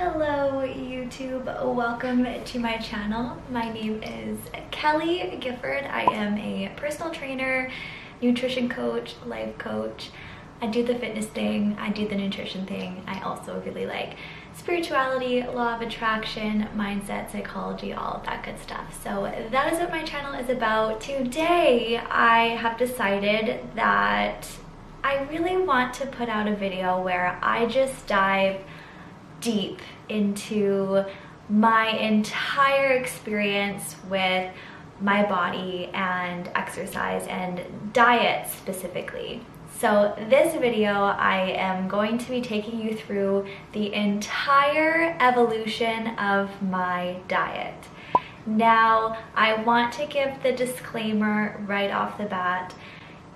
Hello YouTube, welcome to my channel. My name is Kelly Gifford. I am a personal trainer, nutrition coach, life coach. I do the fitness thing, I do the nutrition thing. I also really like spirituality, law of attraction, mindset, psychology, all of that good stuff. So that is what my channel is about. Today I have decided that I really want to put out a video where I just dive deep into my entire experience with my body and exercise and diet specifically. So this video, I am going to be taking you through the entire evolution of my diet. Now, I want to give the disclaimer right off the bat.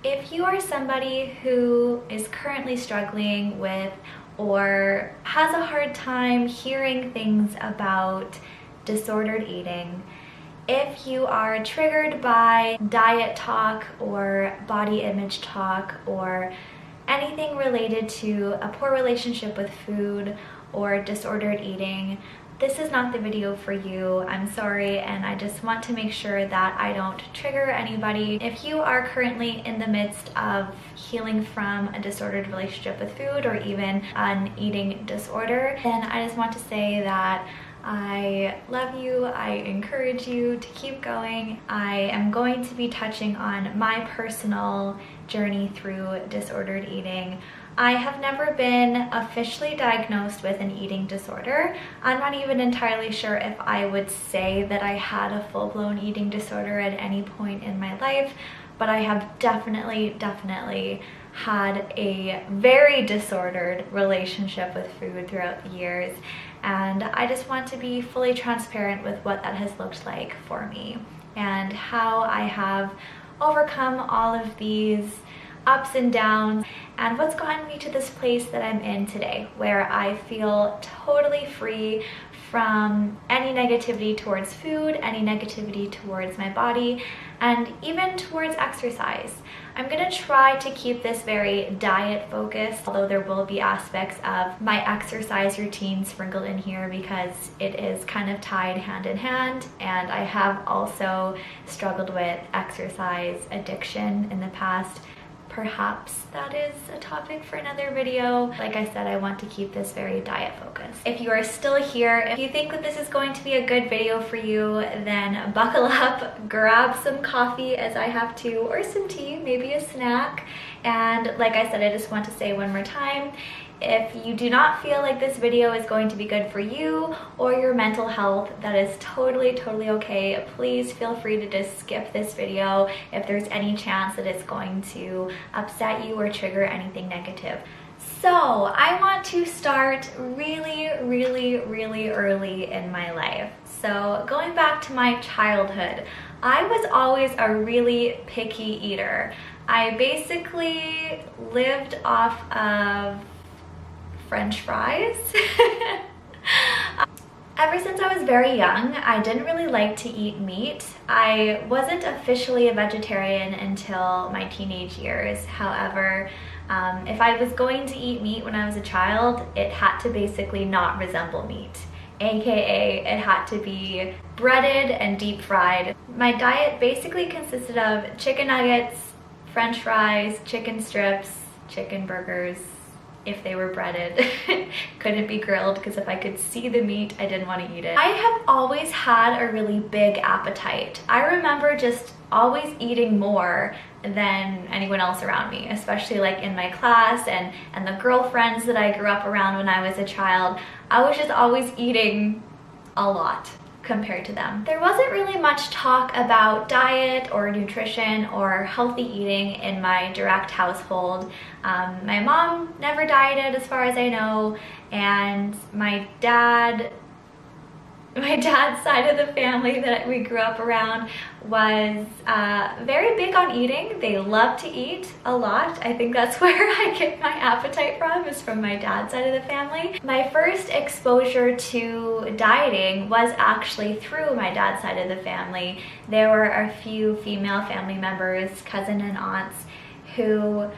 If you are somebody who is currently struggling with or has a hard time hearing things about disordered eating, if you are triggered by diet talk or body image talk or anything related to a poor relationship with food or disordered eating, this is not the video for you. I'm sorry, and I just want to make sure that I don't trigger anybody. If you are currently in the midst of healing from a disordered relationship with food or even an eating disorder, then I just want to say that I love you, I encourage you to keep going. I am going to be touching on my personal journey through disordered eating. I have never been officially diagnosed with an eating disorder. I'm not even entirely sure if I would say that I had a full-blown eating disorder at any point in my life, but I have definitely had a very disordered relationship with food throughout the years, and I just want to be fully transparent with what that has looked like for me and how I have overcome all of these ups and downs and what's gotten me to this place that I'm in today, where I feel totally free from any negativity towards food, any negativity towards my body, and even towards exercise. I'm gonna try to keep this very diet focused, although there will be aspects of my exercise routine sprinkled in here because it is kind of tied hand in hand, and I have also struggled with exercise addiction in the past. Perhaps that is a topic for another video. Like I said, I want to keep this very diet focused. If you are still here, if you think that this is going to be a good video for you, then buckle up, grab some coffee as I have to, or some tea, maybe a snack. And like I said, I just want to say one more time, if you do not feel like this video is going to be good for you or your mental health, that is totally okay. Please feel free to just skip this video if there's any chance that it's going to upset you or trigger anything negative. So I want to start really early in my life. So going back to my childhood, I was always a really picky eater. I basically lived off of French fries. Ever since I was very young, I didn't really like to eat meat. I wasn't officially a vegetarian until my teenage years. However, if I was going to eat meat when I was a child, it had to basically not resemble meat. AKA, it had to be breaded and deep fried. My diet basically consisted of chicken nuggets, French fries, chicken strips, chicken burgers, if they were breaded. Couldn't be grilled because if I could see the meat, I didn't want to eat it. I have always had a really big appetite. I remember just always eating more than anyone else around me, especially like in my class and the girlfriends that I grew up around when I was a child. I was just always eating a lot compared to them. There wasn't really much talk about diet or nutrition or healthy eating in my direct household. My mom never dieted as far as I know, and my dad's side of the family that we grew up around was very big on eating. They love to eat a lot. I think that's where I get my appetite from, is from my dad's side of the family. My first exposure to dieting was actually through my dad's side of the family. There were a few female family members, cousins and aunts, who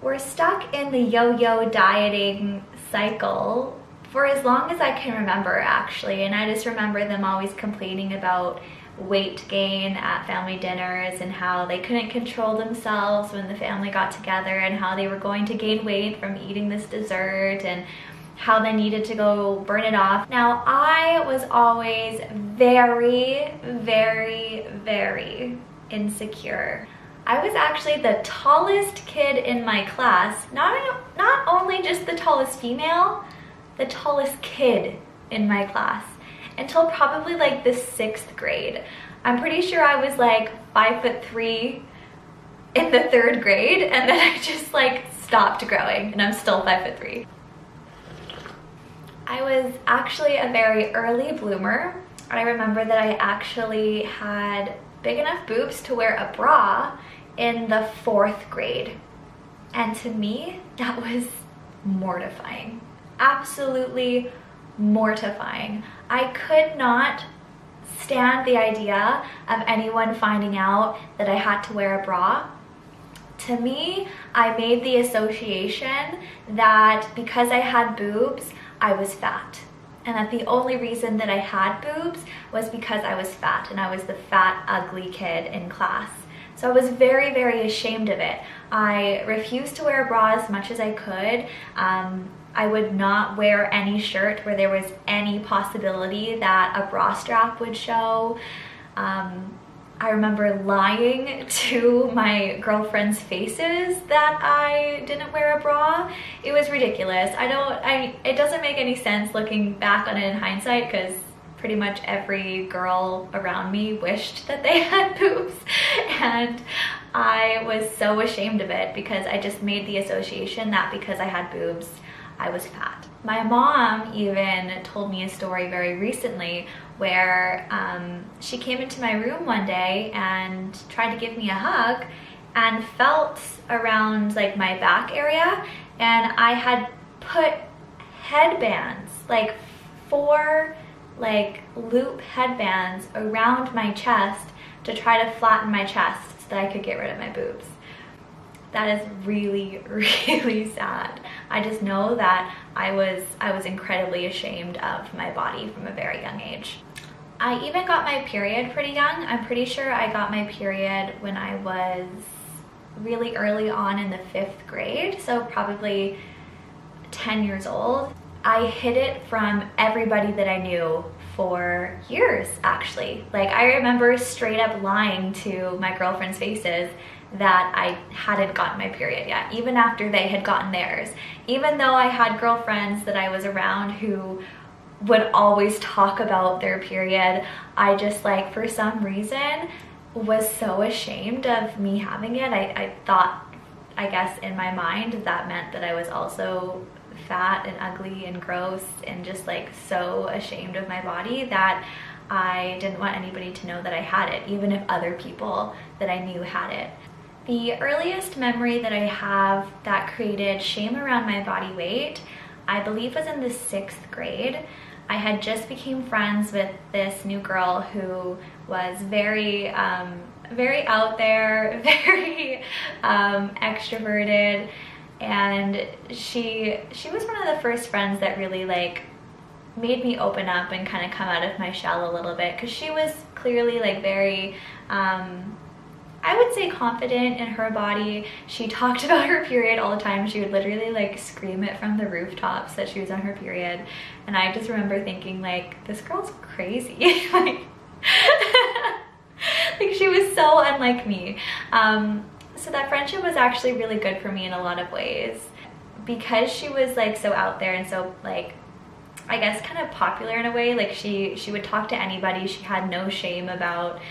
were stuck in the yo-yo dieting cycle for as long as I can remember, actually. And I just remember them always complaining about weight gain at family dinners and how they couldn't control themselves when the family got together and how they were going to gain weight from eating this dessert and how they needed to go burn it off. Now, I was always very, very, very insecure. I was actually the tallest kid in my class, not only just the tallest female, the tallest kid in my class until probably like the 6th grade. I'm pretty sure I was like 5'3" in the 3rd grade, and then I just like stopped growing, and I'm still 5'3". I was actually a very early bloomer. I remember that I actually had big enough boobs to wear a bra in the 4th grade. And to me, that was mortifying. Absolutely mortifying. I could not stand the idea of anyone finding out that I had to wear a bra. To me, I made the association that because I had boobs, I was fat. And that the only reason that I had boobs was because I was fat, and I was the fat, ugly kid in class. So I was very, very ashamed of it. I refused to wear a bra as much as I could. I would not wear any shirt where there was any possibility that a bra strap would show. I remember lying to my girlfriend's faces that I didn't wear a bra. It was ridiculous. It doesn't make any sense looking back on it in hindsight, because pretty much every girl around me wished that they had boobs, and I was so ashamed of it because I just made the association that because I had boobs, I was fat. My mom even told me a story very recently where she came into my room one day and tried to give me a hug and felt around like my back area, and I had put headbands, like 4 like loop headbands around my chest to try to flatten my chest so that I could get rid of my boobs. That is really, really sad. I just know that I was incredibly ashamed of my body from a very young age. I even got my period pretty young. I'm pretty sure I got my period when I was really early on in the 5th grade, so probably 10 years old. I hid it from everybody that I knew for years, actually. Like, I remember straight up lying to my girlfriend's faces that I hadn't gotten my period yet, even after they had gotten theirs. Even though I had girlfriends that I was around who would always talk about their period, I just, like, for some reason was so ashamed of me having it. I thought, I guess in my mind, that meant that I was also fat and ugly and gross and just like so ashamed of my body that I didn't want anybody to know that I had it, even if other people that I knew had it. The earliest memory that I have that created shame around my body weight, I believe, was in the 6th grade. I had just became friends with this new girl who was very out there, very extroverted, and she was one of the first friends that really like made me open up and kind of come out of my shell a little bit, because she was clearly like very I would say confident in her body. She talked about her period all the time. She would literally like scream it from the rooftops that she was on her period, and I just remember thinking, like, this girl's crazy. like she was so unlike me. So that friendship was actually really good for me in a lot of ways, because she was like so out there and so like, I guess, kind of popular in a way. Like she would talk to anybody. She had no shame about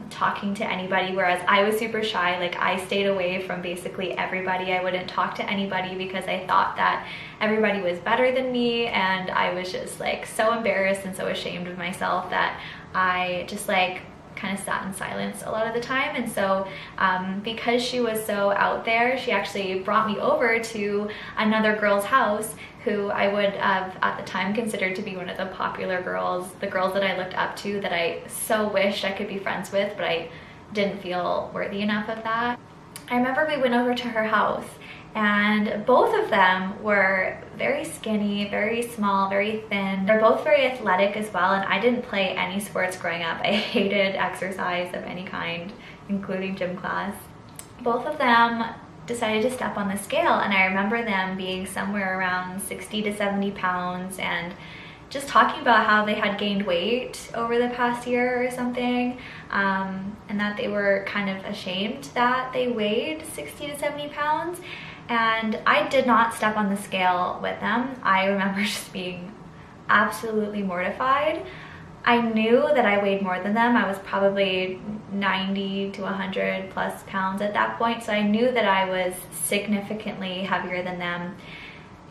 talking to anybody, whereas I was super shy. Like, I stayed away from basically everybody. I wouldn't talk to anybody because I thought that everybody was better than me, and I was just like so embarrassed and so ashamed of myself that I just like kind of sat in silence a lot of the time. And so because she was so out there, she actually brought me over to another girl's house who I would have at the time considered to be one of the popular girls, the girls that I looked up to, that I so wished I could be friends with, but I didn't feel worthy enough of that. I remember we went over to her house, and both of them were very skinny, very small, very thin. They're both very athletic as well, and I didn't play any sports growing up. I hated exercise of any kind, including gym class. Both of them decided to step on the scale, and I remember them being somewhere around 60 to 70 pounds and just talking about how they had gained weight over the past year or something, and that they were kind of ashamed that they weighed 60 to 70 pounds. And I did not step on the scale with them. I remember just being absolutely mortified. I knew that I weighed more than them. I was probably 90 to 100 plus pounds at that point, so I knew that I was significantly heavier than them.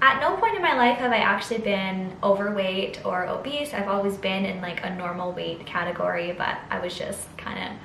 At no point in my life have I actually been overweight or obese. I've always been in like a normal weight category, but I was just kind of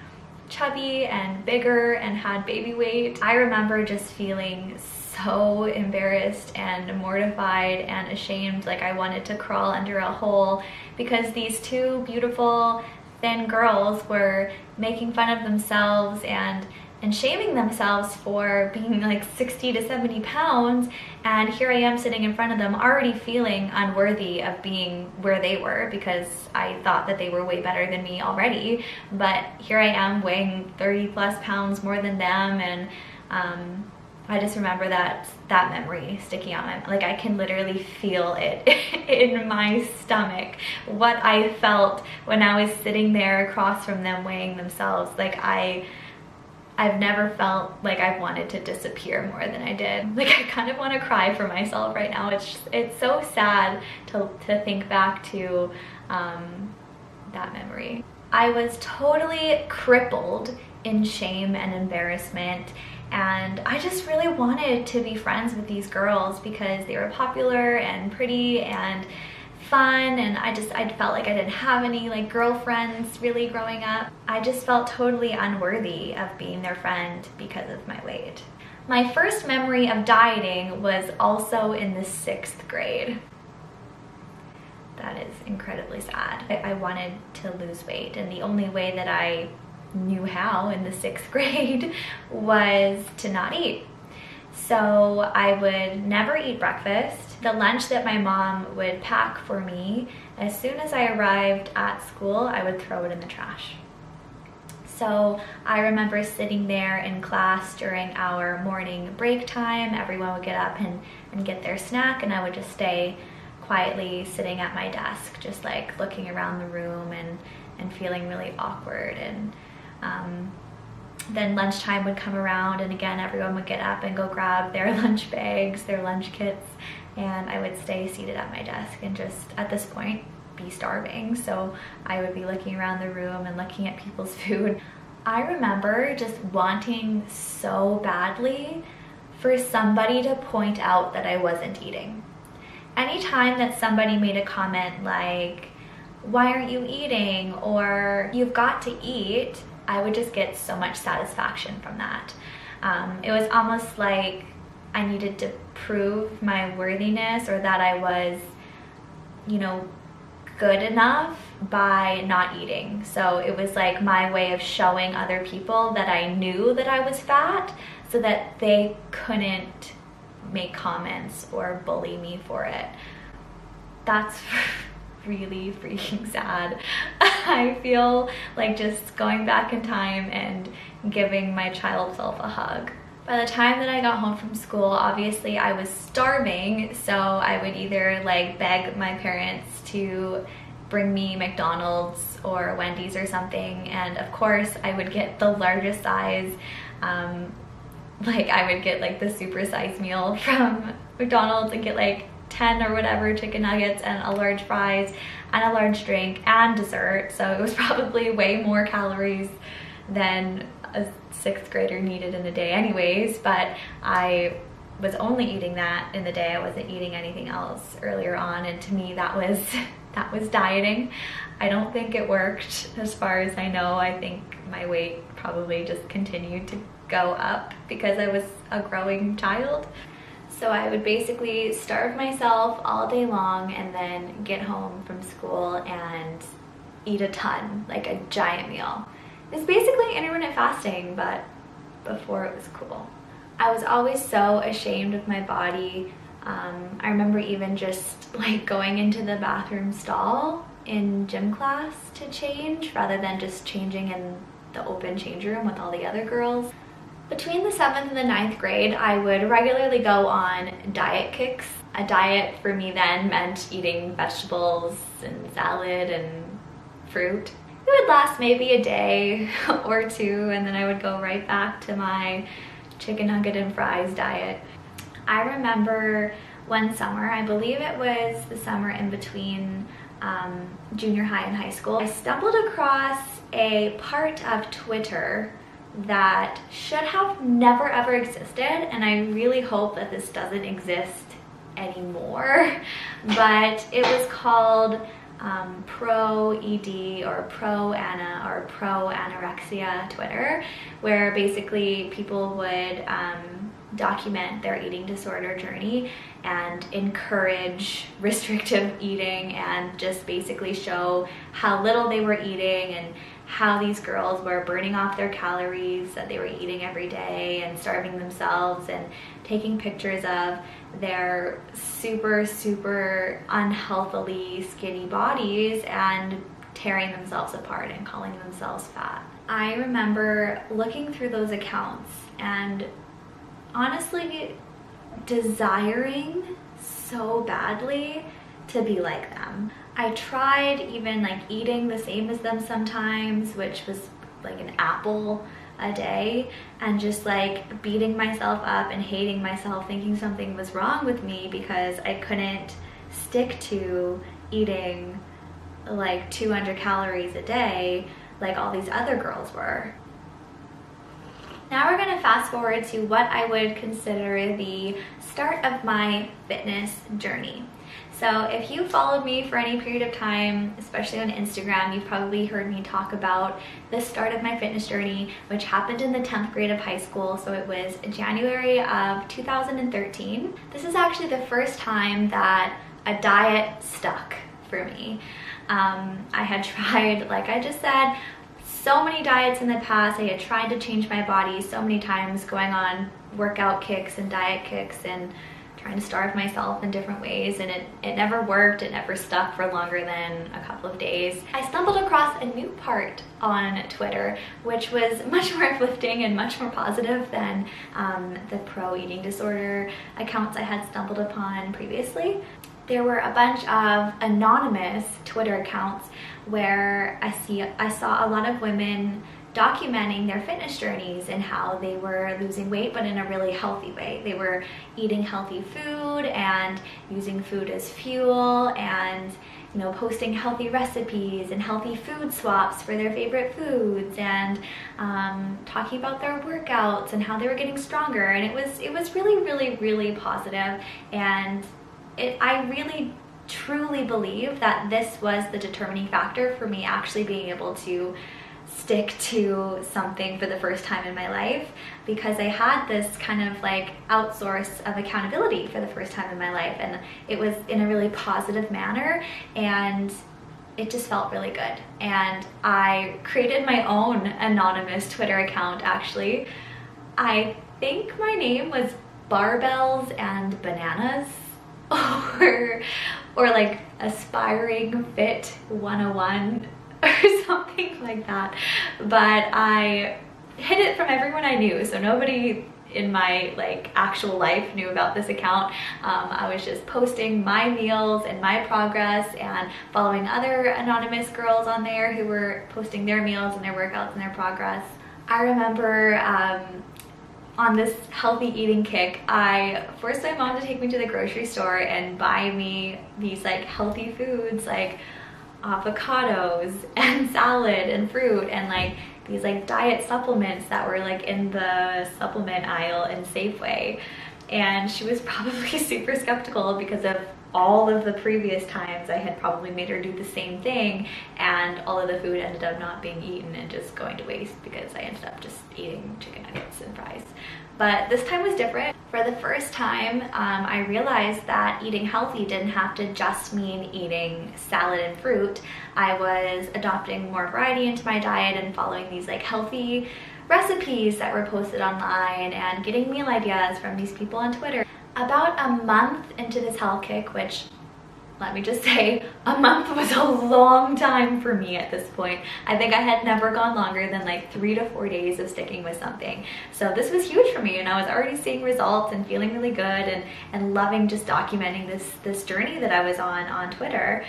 chubby and bigger and had baby weight. I remember just feeling so embarrassed and mortified and ashamed, like I wanted to crawl under a hole, because these two beautiful thin girls were making fun of themselves and shaming themselves for being like 60 to 70 pounds, and here I am sitting in front of them already feeling unworthy of being where they were, because I thought that they were way better than me already, but here I am weighing 30 plus pounds more than them. And I just remember that memory sticking out my, like I can literally feel it in my stomach, what I felt when I was sitting there across from them weighing themselves. Like I've never felt like I've wanted to disappear more than I did. Like I kind of want to cry for myself right now. It's so sad to think back to that memory. I was totally crippled in shame and embarrassment, and I just really wanted to be friends with these girls because they were popular and pretty and fun, and I felt like I didn't have any like girlfriends really growing up. I just felt totally unworthy of being their friend because of my weight. My first memory of dieting was also in the 6th grade. That is incredibly sad. I wanted to lose weight, and the only way that I knew how in the 6th grade was to not eat. So I would never eat breakfast. The lunch that my mom would pack for me, as soon as I arrived at school, I would throw it in the trash. So I remember sitting there in class during our morning break time. Everyone would get up and get their snack, and I would just stay quietly sitting at my desk, just like looking around the room and feeling really awkward. And then lunchtime would come around, and again everyone would get up and go grab their lunch bags, their lunch kits, and I would stay seated at my desk and just at this point be starving. So I would be looking around the room and looking at people's food. I remember just wanting so badly for somebody to point out that I wasn't eating. Anytime that somebody made a comment like, "Why aren't you eating?" or "You've got to eat," I would just get so much satisfaction from that. It was almost like I needed to prove my worthiness, or that I was, you know, good enough by not eating. So it was like my way of showing other people that I knew that I was fat, so that they couldn't make comments or bully me for it. That's really freaking sad. I feel like just going back in time and giving my child self a hug. By the time that I got home from school, obviously I was starving, so I would either like beg my parents to bring me McDonald's or Wendy's or something, and of course I would get the largest size. Like I would get like the super size meal from McDonald's and get like 10 or whatever chicken nuggets and a large fries and a large drink and dessert. So it was probably way more calories than a 6th grader needed in a day anyways, but I was only eating that in the day. I wasn't eating anything else earlier on, and to me that was dieting. I don't think it worked as far as I know. I think my weight probably just continued to go up because I was a growing child. So I would basically starve myself all day long and then get home from school and eat a ton, like a giant meal. It's basically intermittent fasting, but before it was cool. I was always so ashamed of my body. I remember even just like going into the bathroom stall in gym class to change rather than just changing in the open change room with all the other girls. Between the 7th and the 9th grade, I would regularly go on diet kicks. A diet for me then meant eating vegetables and salad and fruit. It would last maybe a day or two, and then I would go right back to my chicken nugget and fries diet. I remember one summer, I believe it was the summer in between junior high and high school, I stumbled across a part of Twitter that should have never ever existed, and I really hope that this doesn't exist anymore, but it was called pro ED or pro Ana or pro anorexia Twitter, where basically people would document their eating disorder journey and encourage restrictive eating and just basically show how little they were eating and how these girls were burning off their calories that they were eating every day and starving themselves, and taking pictures of their super unhealthily skinny bodies and tearing themselves apart and calling themselves fat. I remember looking through those accounts and honestly desiring so badly to be like them. I tried even like eating the same as them sometimes, which was like an apple a day, and just like beating myself up and hating myself, thinking something was wrong with me because I couldn't stick to eating like 200 calories a day like all these other girls were. Now we're going to fast forward to what I would consider the start of my fitness journey. So if you followed me for any period of time, especially on Instagram, you've probably heard me talk about the start of my fitness journey, which happened in the 10th grade of high school. So it was January of 2013. This is actually the first time that a diet stuck for me. I had tried, like I just said, so many diets in the past. I had tried to change my body so many times, going on workout kicks and diet kicks and trying to starve myself in different ways, and it never worked. It never stuck for longer than a couple of days. I stumbled across a new part on Twitter, which was much more uplifting and much more positive than the pro eating disorder accounts I had stumbled upon previously. There were a bunch of anonymous Twitter accounts where I saw a lot of women documenting their fitness journeys and how they were losing weight, but in a really healthy way. They were eating healthy food and using food as fuel, and posting healthy recipes and healthy food swaps for their favorite foods, and talking about their workouts and how they were getting stronger. And it was really positive, and I really truly believe that this was the determining factor for me actually being able to stick to something for the first time in my life, because I had this kind of like outsource of accountability for the first time in my life, and it was in a really positive manner, and it just felt really good. And I created my own anonymous Twitter account. Actually, I think my name was Barbells and Bananas, or like Aspiring Fit 101 or something like that, but I hid it from everyone I knew, so nobody in my like actual life knew about this account. I was just posting my meals and my progress and following other anonymous girls on there who were posting their meals and their workouts and their progress. I remember on this healthy eating kick, I forced my mom to take me to the grocery store and buy me these like healthy foods like avocados and salad and fruit, and like these like diet supplements that were like in the supplement aisle in Safeway. And she was probably super skeptical because of all of the previous times I had probably made her do the same thing, and all of the food ended up not being eaten and just going to waste because I ended up just eating chicken nuggets and fries. But this time was different. For the first time, I realized that eating healthy didn't have to just mean eating salad and fruit. I was adopting more variety into my diet and following these like healthy recipes that were posted online and getting meal ideas from these people on Twitter. About a month into this health kick, which, let me just say, a month was a long time for me at this point. I think I had never gone longer than like 3 to 4 days of sticking with something. So this was huge for me, and I was already seeing results and feeling really good and loving just documenting this journey that I was on Twitter.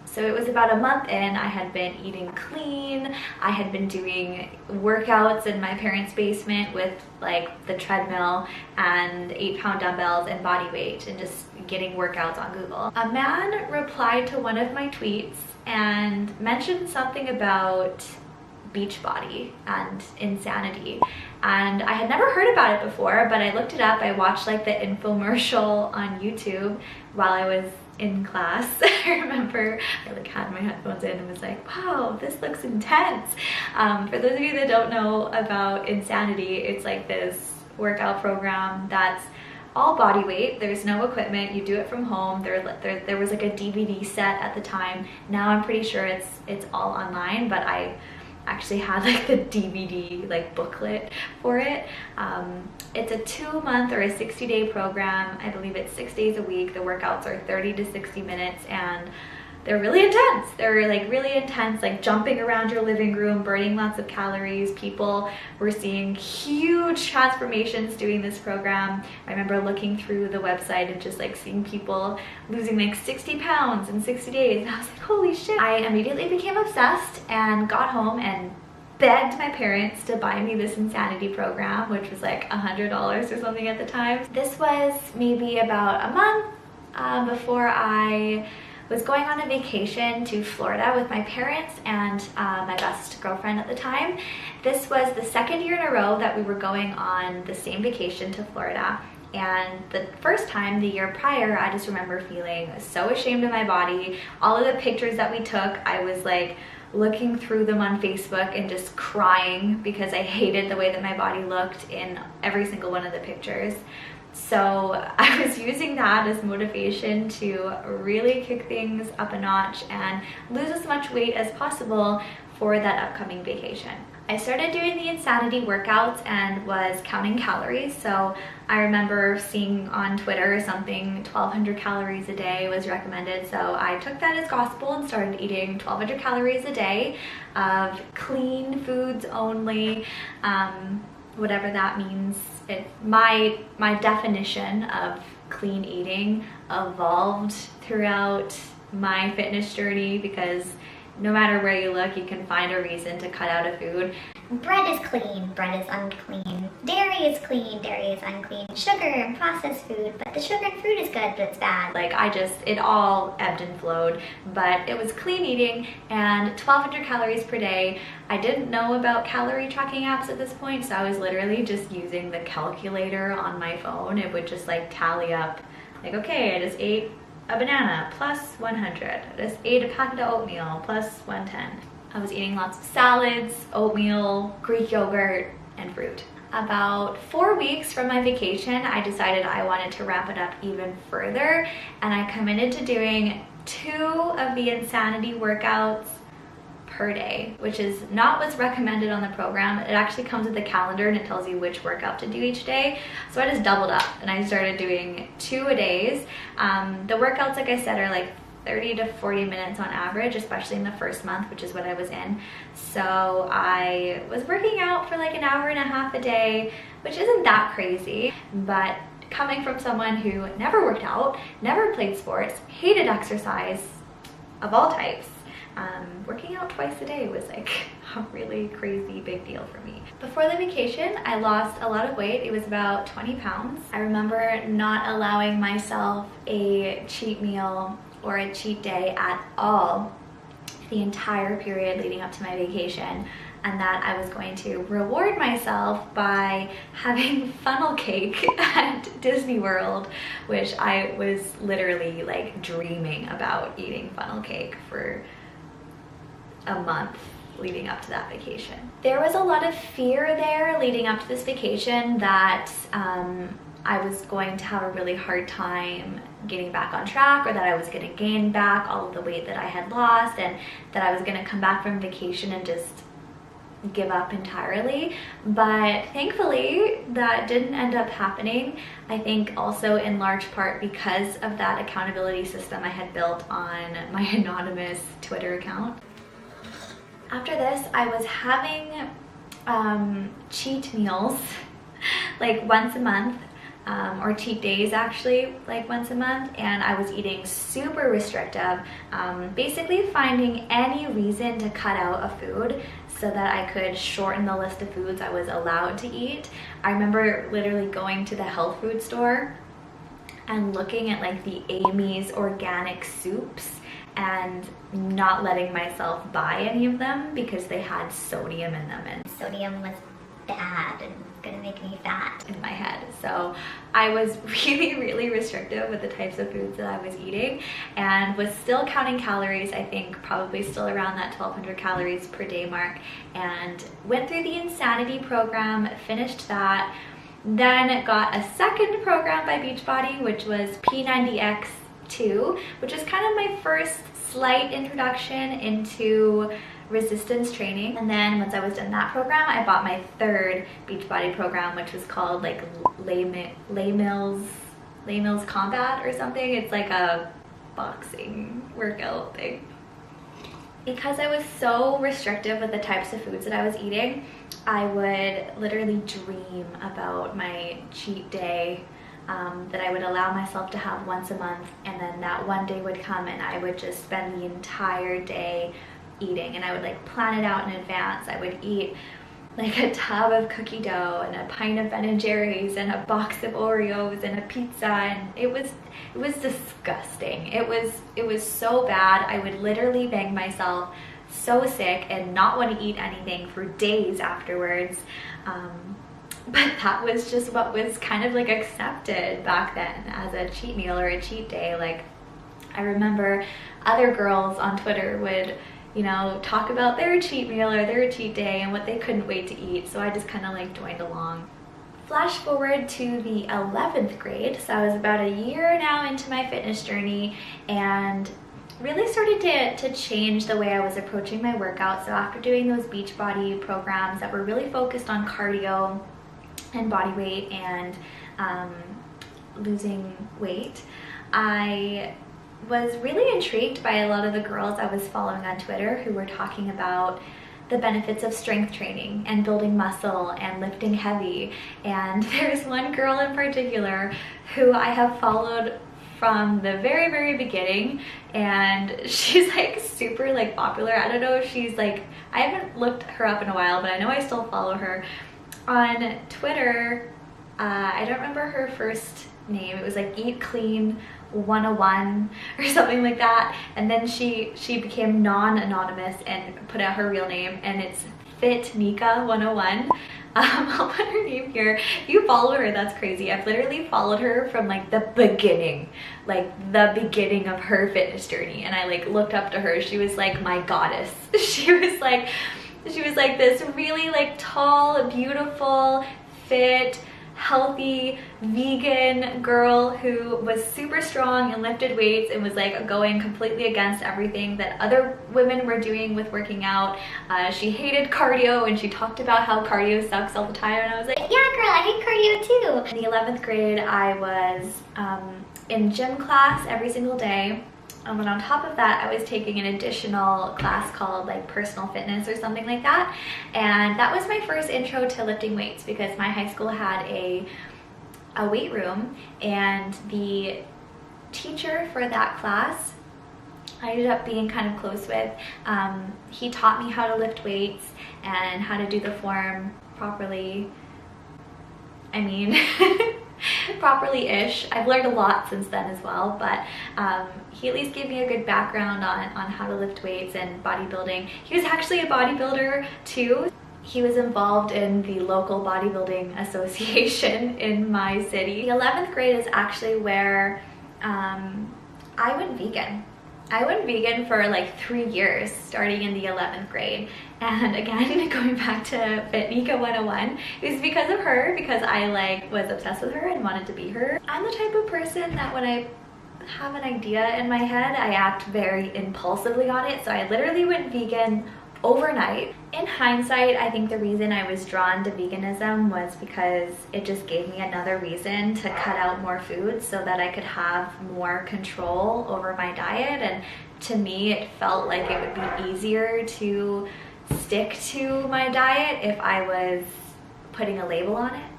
So it was about a month in. I had been eating clean. I had been doing workouts in my parents' basement with like the treadmill and 8-pound dumbbells and body weight, and just getting workouts on Google. A man replied to one of my tweets and mentioned something about Beachbody and insanity, and I had never heard about it before, but I looked it up. I watched like the infomercial on YouTube while I was in class. I remember I like had my headphones in and was like, wow, this looks intense. For those of you that don't know about Insanity, it's like this workout program that's all body weight. There's no equipment. You do it from home. There was like a DVD set at the time. Now I'm pretty sure it's all online, but I actually had like the DVD like booklet for it. It's a 2-month or a 60-day program. I believe it's 6 days a week. The workouts are 30 to 60 minutes, and they're really intense. They're like really intense, like jumping around your living room, burning lots of calories. People were seeing huge transformations doing this program. I remember looking through the website and just like seeing people losing like 60 pounds in 60 days. And I was like, holy shit. I immediately became obsessed and got home and begged my parents to buy me this Insanity program, which was like $100 or something at the time. This was maybe about a month before I was going on a vacation to Florida with my parents and my best girlfriend at the time. This was the second year in a row that we were going on the same vacation to Florida. And the first time, the year prior, I just remember feeling so ashamed of my body. All of the pictures that we took, I was like looking through them on Facebook and just crying because I hated the way that my body looked in every single one of the pictures. So I was using that as motivation to really kick things up a notch and lose as much weight as possible for that upcoming vacation. I started doing the Insanity workouts and was counting calories. So I remember seeing on Twitter something 1,200 calories a day was recommended. So I took that as gospel and started eating 1,200 calories a day of clean foods only, whatever that means. My definition of clean eating evolved throughout my fitness journey, because no matter where you look, you can find a reason to cut out a food. Bread is clean, bread is unclean. Dairy is clean, dairy is unclean. Sugar and processed food, but the sugar and fruit is good, but it's bad. Like it all ebbed and flowed, but it was clean eating and 1,200 calories per day. I didn't know about calorie tracking apps at this point, so I was literally just using the calculator on my phone. It would just like tally up, like, okay, I just ate a banana plus 100. I just ate a packet of oatmeal plus 110. I was eating lots of salads, oatmeal, Greek yogurt, and fruit. About 4 weeks from my vacation, I decided I wanted to ramp it up even further, and I committed to doing 2 of the Insanity workouts per day, which is not what's recommended on the program. It actually comes with a calendar and it tells you which workout to do each day. So I just doubled up and I started doing 2 a days. The workouts, like I said, are like 30 to 40 minutes on average, especially in the first month, which is what I was in. So I was working out for like an hour and a half a day, which isn't that crazy, but coming from someone who never worked out, never played sports, hated exercise of all types, working out twice a day was like a really crazy big deal for me. Before the vacation, I lost a lot of weight. It was about 20 pounds. I remember not allowing myself a cheat meal or a cheat day at all the entire period leading up to my vacation, and that I was going to reward myself by having funnel cake at Disney World, which I was literally like dreaming about eating funnel cake for a month leading up to that vacation. There was a lot of fear there leading up to this vacation that I was going to have a really hard time getting back on track, or that I was going to gain back all of the weight that I had lost, and that I was going to come back from vacation and just give up entirely, but thankfully that didn't end up happening. I think also in large part because of that accountability system I had built on my anonymous Twitter account. After this, I was having cheat meals like once a month, or cheat days actually, like once a month, and I was eating super restrictive, basically finding any reason to cut out a food so that I could shorten the list of foods I was allowed to eat. I remember literally going to the health food store and looking at like the Amy's organic soups and not letting myself buy any of them because they had sodium in them, and Sodium was bad and gonna make me fat. in my head. So I was really restrictive with the types of foods that I was eating, and was still counting calories. I think probably still around that 1200 calories per day mark, and went through the insanity program, finished that, then got a second program by Beachbody, which was P90X2, which is kind of my first slight introduction into resistance training. And then once I was done that program, I bought my third Beachbody program, which was called like Les Mills Combat or something. It's like a boxing workout thing. Because I was so restrictive with the types of foods that I was eating, I would literally dream about my cheat day that I would allow myself to have once a month, and then that one day would come and I would just spend the entire day eating, and I would like plan it out in advance. I would eat like a tub of cookie dough and a pint of Ben & Jerry's and a box of Oreos and a pizza, and it was disgusting. It was so bad. I would literally bang myself so sick and not want to eat anything for days afterwards. But that was just what was kind of like accepted back then as a cheat meal or a cheat day. Like, I remember other girls on Twitter would, you know, talk about their cheat meal or their cheat day and what they couldn't wait to eat. So I just kind of like joined along. Flash forward to the 11th grade. So I was about a year now into my fitness journey, and really started to change the way I was approaching my workout. So after doing those Beachbody programs that were really focused on cardio and body weight and losing weight, I was really intrigued by a lot of the girls I was following on Twitter who were talking about the benefits of strength training and building muscle and lifting heavy. And there's one girl in particular who I have followed from the very beginning, and she's like super like popular. I don't know if she's like, I haven't looked her up in a while, but I know I still follow her on Twitter. I don't remember her first name. It was like Eat Clean 101 or something like that, and then she became non-anonymous and put out her real name, and it's Fit Nika 101. I'll put her name here. If you follow her, that's crazy. I've literally followed her from like the beginning of her fitness journey, and I like looked up to her. She was like my goddess. She was like this really like tall, beautiful, fit, healthy, vegan girl who was super strong and lifted weights and was like going completely against everything that other women were doing with working out. She hated cardio, and she talked about how cardio sucks all the time, and I was like, Yeah, girl, I hate cardio too. in the 11th grade, I was in gym class every single day. And then on top of that, I was taking an additional class called like personal fitness or something like that. And that was my first intro to lifting weights, because my high school had a weight room, and the teacher for that class I ended up being kind of close with. He taught me how to lift weights and how to do the form properly. I mean, properly-ish. I've learned a lot since then as well, but he at least gave me a good background on how to lift weights and bodybuilding. He was actually a bodybuilder too. He was involved in the local bodybuilding association in my city. The 11th grade is actually where I went vegan. I went vegan for like 3 years, starting in the 11th grade. And again, going back to Fit Nika 101, it was because of her, because I like was obsessed with her and wanted to be her. I'm the type of person that when I have an idea in my head, I act very impulsively on it. So I literally went vegan overnight. In hindsight, I think the reason I was drawn to veganism was because it just gave me another reason to cut out more food so that I could have more control over my diet. And to me, it felt like it would be easier to stick to my diet if I was putting a label on it.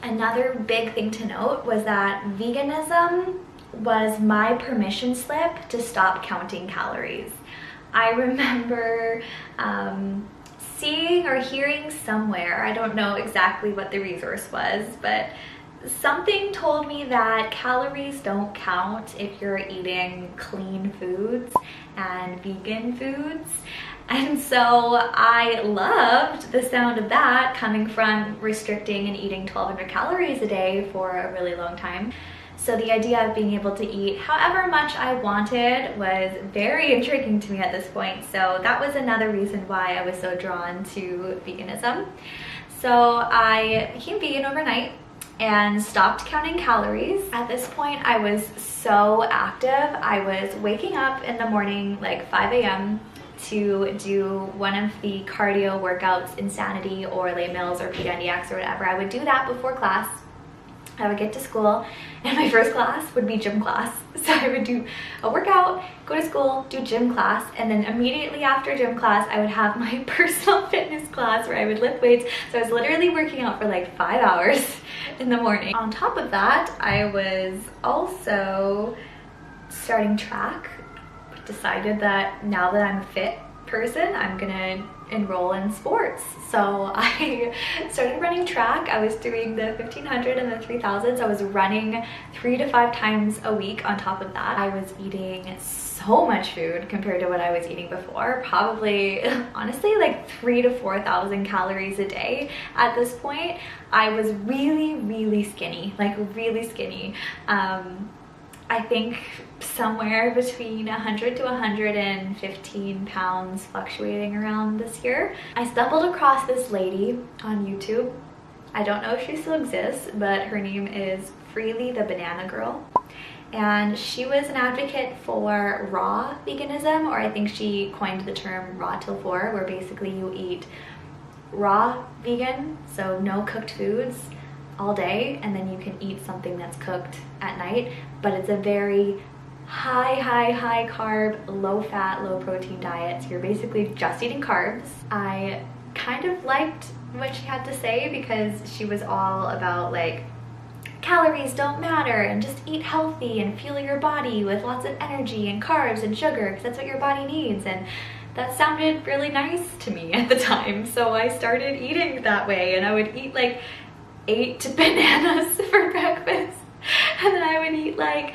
Another big thing to note was that veganism was my permission slip to stop counting calories. I remember seeing or hearing somewhere, I don't know exactly what the resource was, but something told me that calories don't count if you're eating clean foods and vegan foods. And so I loved the sound of that coming from restricting and eating 1,200 calories a day for a really long time. So the idea of being able to eat however much I wanted was very intriguing to me at this point. So that was another reason why I was so drawn to veganism. So I became vegan overnight and stopped counting calories. At this point, I was so active. I was waking up in the morning like 5 a.m. to do one of the cardio workouts, Insanity or Les Mills or P90X or whatever. I would do that before class. I would get to school and my first class would be gym class. So I would do a workout, go to school, do gym class, and then immediately after gym class, I would have my personal fitness class where I would lift weights. So I was literally working out for like 5 hours in the morning. On top of that, I was also starting track. Decided that now that I'm a fit person, I'm gonna enroll in sports. So I started running track. I was doing the 1500 and the 3000s. I was running 3 to 5 times a week. On top of that, I was eating so much food compared to what I was eating before. Probably, honestly, like 3,000 to 4,000 calories a day at this point. I was really skinny, like really skinny. I think somewhere between 100 to 115 pounds, fluctuating around this year. I stumbled across this lady on YouTube. I don't know if she still exists, but her name is Freely the Banana Girl. And she was an advocate for raw veganism, or I think she coined the term raw till 4, where basically you eat raw vegan, so no cooked foods, all day, and then you can eat something that's cooked at night, but it's a very high carb, low fat, low protein diet. So you're basically just eating carbs. I kind of liked what she had to say because she was all about like calories don't matter and just eat healthy and fuel your body with lots of energy and carbs and sugar because that's what your body needs. And that sounded really nice to me at the time. So I started eating that way, and I would eat like 8 bananas for breakfast, and then I would eat like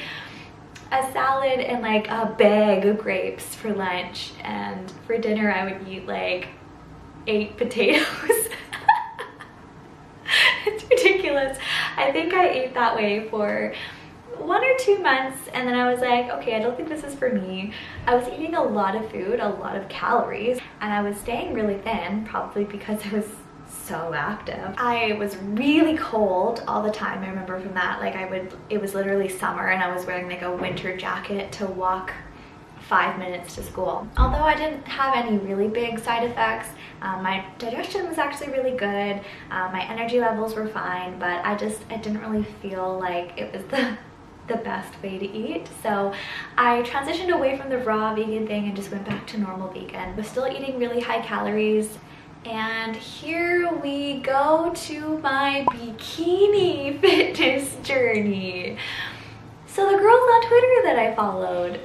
a salad and like a bag of grapes for lunch, and for dinner I would eat like 8 potatoes. It's ridiculous. I think I ate that way for 1 or 2 months, and then I was like, okay, I don't think this is for me. I was eating a lot of food, a lot of calories, and I was staying really thin, probably because I was so active. I was really cold all the time. I remember from that, like it was literally summer and I was wearing like a winter jacket to walk 5 minutes to school. Although I didn't have any really big side effects, my digestion was actually really good, my energy levels were fine, but I didn't really feel like it was the best way to eat. So I transitioned away from the raw vegan thing and just went back to normal vegan. Was still eating really high calories. And here we go to my bikini fitness journey. So the girls on Twitter that I followed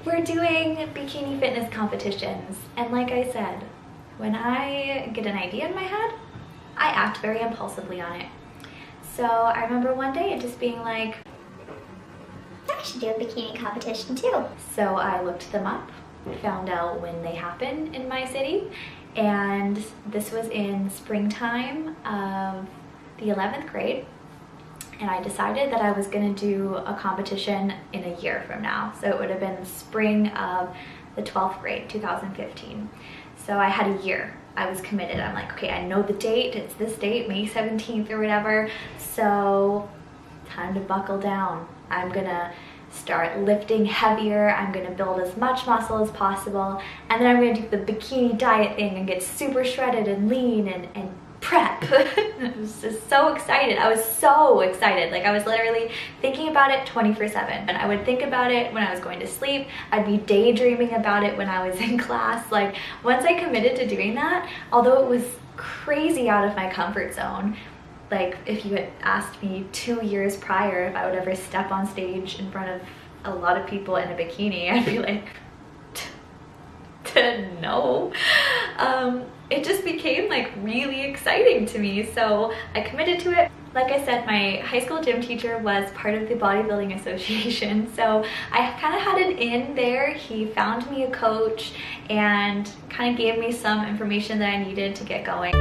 were doing bikini fitness competitions. And like I said, when I get an idea in my head, I act very impulsively on it. So I remember one day just being like, I should do a bikini competition too. So I looked them up, found out when they happen in my city, and this was in springtime of the 11th grade, and I decided that I was going to do a competition in a year from now. So it would have been spring of the 12th grade, 2015. So I had a year. I was committed. I'm like, okay, I know the date. It's this date, May 17th or whatever. So time to buckle down. I'm gonna start lifting heavier. I'm gonna build as much muscle as possible, and then I'm gonna do the bikini diet thing and get super shredded and lean and prep. I was just so excited. I was so excited. Like, I was literally thinking about it 24/7. And I would think about it when I was going to sleep. I'd be daydreaming about it when I was in class. Like, once I committed to doing that, although it was crazy out of my comfort zone, like, if you had asked me 2 years prior if I would ever step on stage in front of a lot of people in a bikini, I'd be like, no. It just became like really exciting to me, so I committed to it. Like I said, my high school gym teacher was part of the bodybuilding association, so I kind of had an in there. He found me a coach and kind of gave me some information that I needed to get going.